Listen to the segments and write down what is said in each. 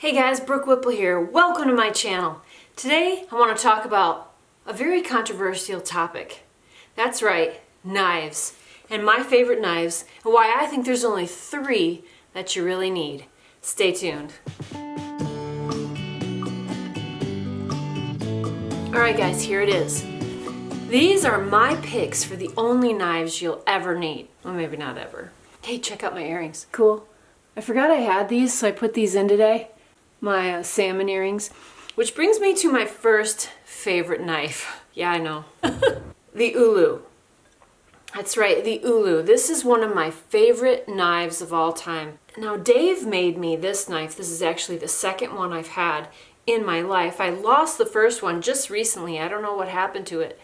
Hey guys, Brooke Whipple here. Welcome to my channel. Today I want to talk about a very controversial topic. That's right, knives. And my favorite knives, and why I think there's only 3 that you really need. Stay tuned. Alright guys, here it is. These are my picks for the only knives you'll ever need. Well, maybe not ever. Hey, check out my earrings. Cool. I forgot I had these, so I put these in today. My salmon earrings, which brings me to my first favorite knife. Yeah, I know. The Ulu. That's right, the Ulu. This is one of my favorite knives of all time. Now, Dave made me this knife. This is actually the second one I've had in my life. I lost the first one just recently. I don't know what happened to it.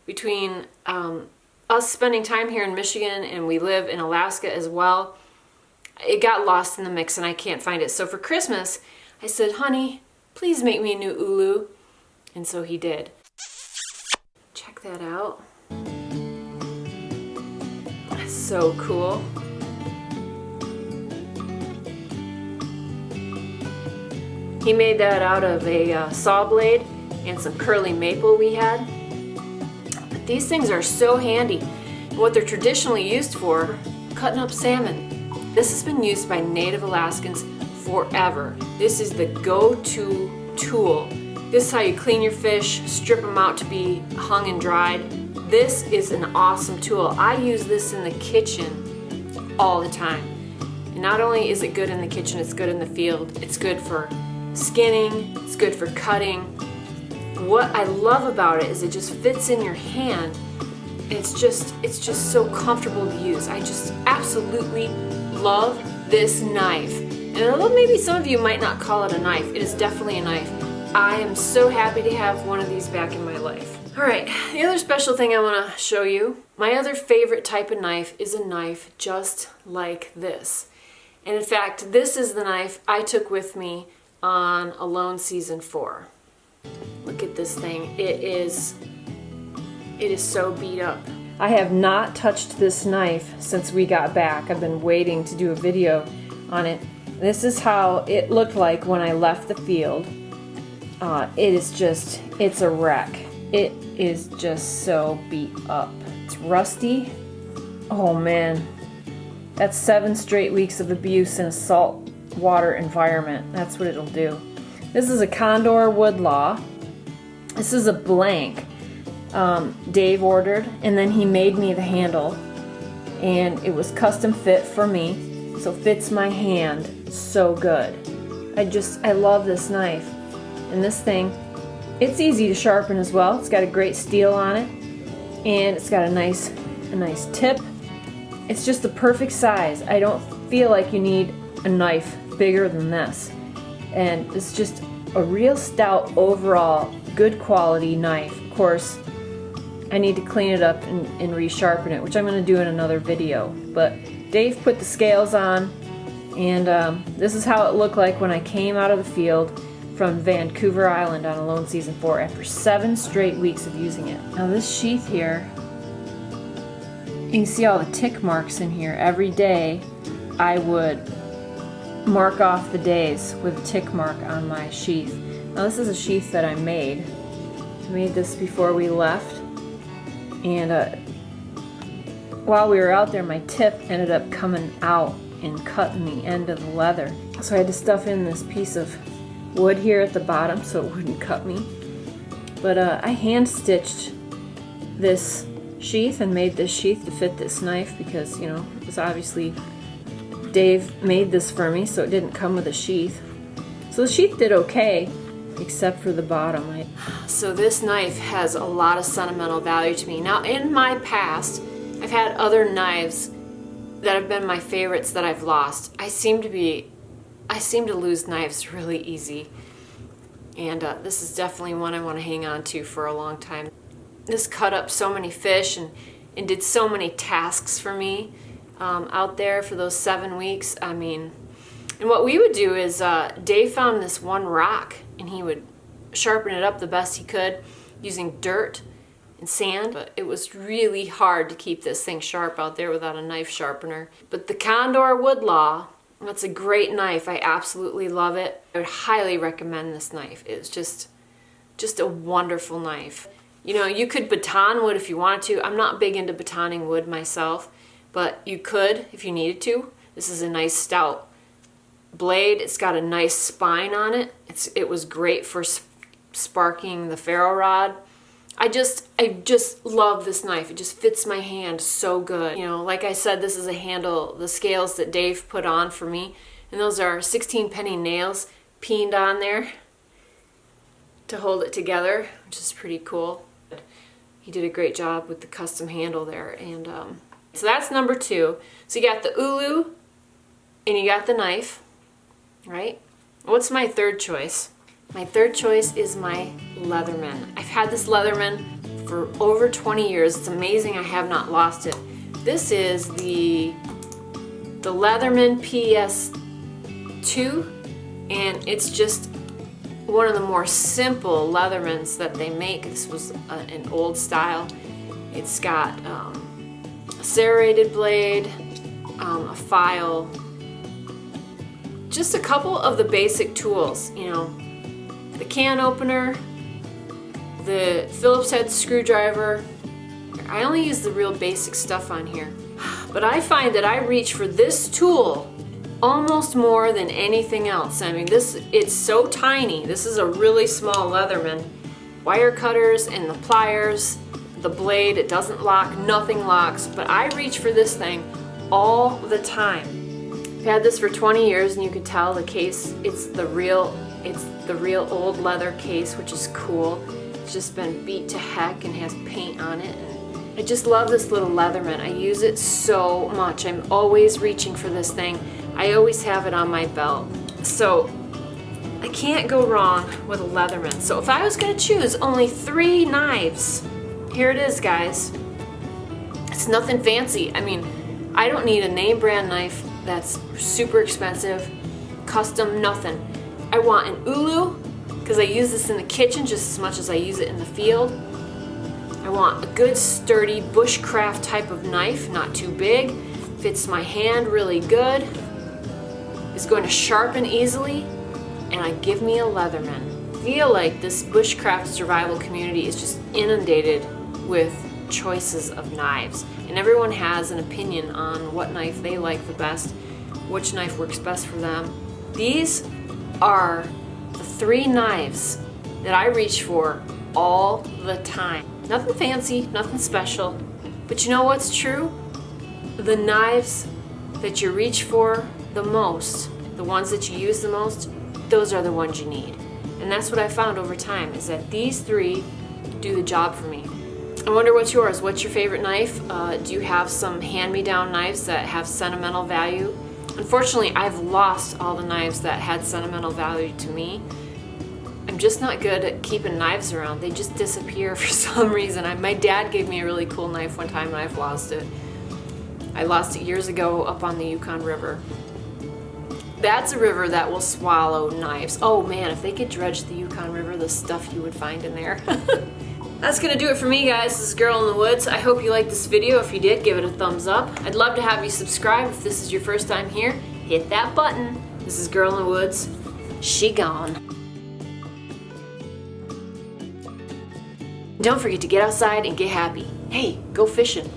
Between us spending time here in Michigan and we live in Alaska as well, it got lost in the mix and I can't find it. So for Christmas, I said, honey, please make me a new Ulu. And so he did. Check that out. That's so cool. He made that out of a saw blade and some curly maple we had. But these things are so handy. And what they're traditionally used for, cutting up salmon. This has been used by Native Alaskans forever. This is the go-to tool. This is how you clean your fish, strip them out to be hung and dried. This is an awesome tool. I use this in the kitchen all the time. And not only is it good in the kitchen, it's good in the field. It's good for skinning, it's good for cutting. What I love about it is it just fits in your hand. And it's just so comfortable to use. I just absolutely love this knife. And although maybe some of you might not call it a knife, it is definitely a knife. I am so happy to have one of these back in my life. Alright, the other special thing I want to show you, my other favorite type of knife is a knife just like this. And in fact, this is the knife I took with me on Alone Season 4. Look at this thing. It is so beat up. I have not touched this knife since we got back. I've been waiting to do a video on it. This is how it looked like when I left the field. It's a wreck. It is just so beat up. It's rusty. Oh man. That's 7 straight weeks of abuse in a salt water environment. That's what it'll do. This is a Condor Woodlaw. This is a blank. Dave ordered, and then he made me the handle. And it was custom fit for me. So fits my hand so good. I love this knife. And this thing, it's easy to sharpen as well. It's got a great steel on it, and it's got a nice tip. It's just the perfect size. I don't feel like you need a knife bigger than this. And it's just a real stout overall, good quality knife. Of course, I need to clean it up and resharpen it, which I'm going to do in another video. But Dave put the scales on, and this is how it looked like when I came out of the field from Vancouver Island on Alone Season 4 after 7 straight weeks of using it. Now this sheath here, you can see all the tick marks in here. Every day I would mark off the days with a tick mark on my sheath. Now this is a sheath that I made. I made this before we left, and while we were out there, my tip ended up coming out and cutting the end of the leather. So I had to stuff in this piece of wood here at the bottom so it wouldn't cut me. But I hand stitched this sheath and made this sheath to fit this knife because, you know, it was obviously Dave made this for me, so it didn't come with a sheath. So the sheath did okay, except for the bottom. So this knife has a lot of sentimental value to me. Now, in my past, I've had other knives that have been my favorites that I've lost. I seem to lose knives really easy. And this is definitely one I want to hang on to for a long time. This cut up so many fish and did so many tasks for me out there for those 7 weeks. I mean, and what we would do is Dave found this one rock and he would sharpen it up the best he could using dirt and sand, but it was really hard to keep this thing sharp out there without a knife sharpener. But the Condor Woodlaw It's a great knife. I absolutely love it. I would highly recommend this knife. It's just a wonderful knife. You know, you could baton wood if you wanted to. I'm not big into batoning wood myself, but you could if you needed to. This is a nice stout blade. It's got a nice spine on it. It was great for sparking the ferro rod. I just love this knife. It just fits my hand so good. You know, like I said, this is a handle, the scales that Dave put on for me, and those are 16 penny nails peened on there to hold it together, which is pretty cool. He did a great job with the custom handle there. And so that's number 2. So you got the ulu and you got the knife, right? What's my third choice? My third choice is my Leatherman. I've had this Leatherman for over 20 years. It's amazing I have not lost it. This is the Leatherman PS2, and it's just one of the more simple Leathermans that they make. This was an old style. It's got a serrated blade, a file, just a couple of the basic tools, you know, the can opener, the Phillips head screwdriver. I only use the real basic stuff on here, but I find that I reach for this tool almost more than anything else. I mean, it's so tiny. This is a really small Leatherman. Wire cutters and the pliers, the blade, it doesn't lock, nothing locks, but I reach for this thing all the time. I've had this for 20 years, and you can tell the case, it's the real old leather case, which is cool. It's just been beat to heck and has paint on it. I just love this little Leatherman. I use it so much. I'm always reaching for this thing. I always have it on my belt. So I can't go wrong with a Leatherman. So if I was gonna choose only 3 knives, here it is, guys. It's nothing fancy. I mean, I don't need a name brand knife that's super expensive, custom, nothing. I want an ulu, because I use this in the kitchen just as much as I use it in the field. I want a good sturdy bushcraft type of knife, not too big, fits my hand really good, is going to sharpen easily, and I give me a Leatherman. I feel like this bushcraft survival community is just inundated with choices of knives, and everyone has an opinion on what knife they like the best, which knife works best for them. These are the 3 knives that I reach for all the time. Nothing fancy, nothing special, but you know what's true? The knives that you reach for the most, the ones that you use the most, those are the ones you need. And that's what I found over time, is that these 3 do the job for me. I wonder what's yours. What's your favorite knife? Do you have some hand-me-down knives that have sentimental value? Unfortunately, I've lost all the knives that had sentimental value to me. I'm just not good at keeping knives around. They just disappear for some reason. My dad gave me a really cool knife one time and I've lost it. I lost it years ago up on the Yukon River. That's a river that will swallow knives. Oh man, if they could dredge the Yukon River, the stuff you would find in there. That's gonna do it for me, guys. This is Girl in the Woods. I hope you liked this video. If you did, give it a thumbs up. I'd love to have you subscribe. If this is your first time here, hit that button. This is Girl in the Woods. She gone. Don't forget to get outside and get happy. Hey, go fishing.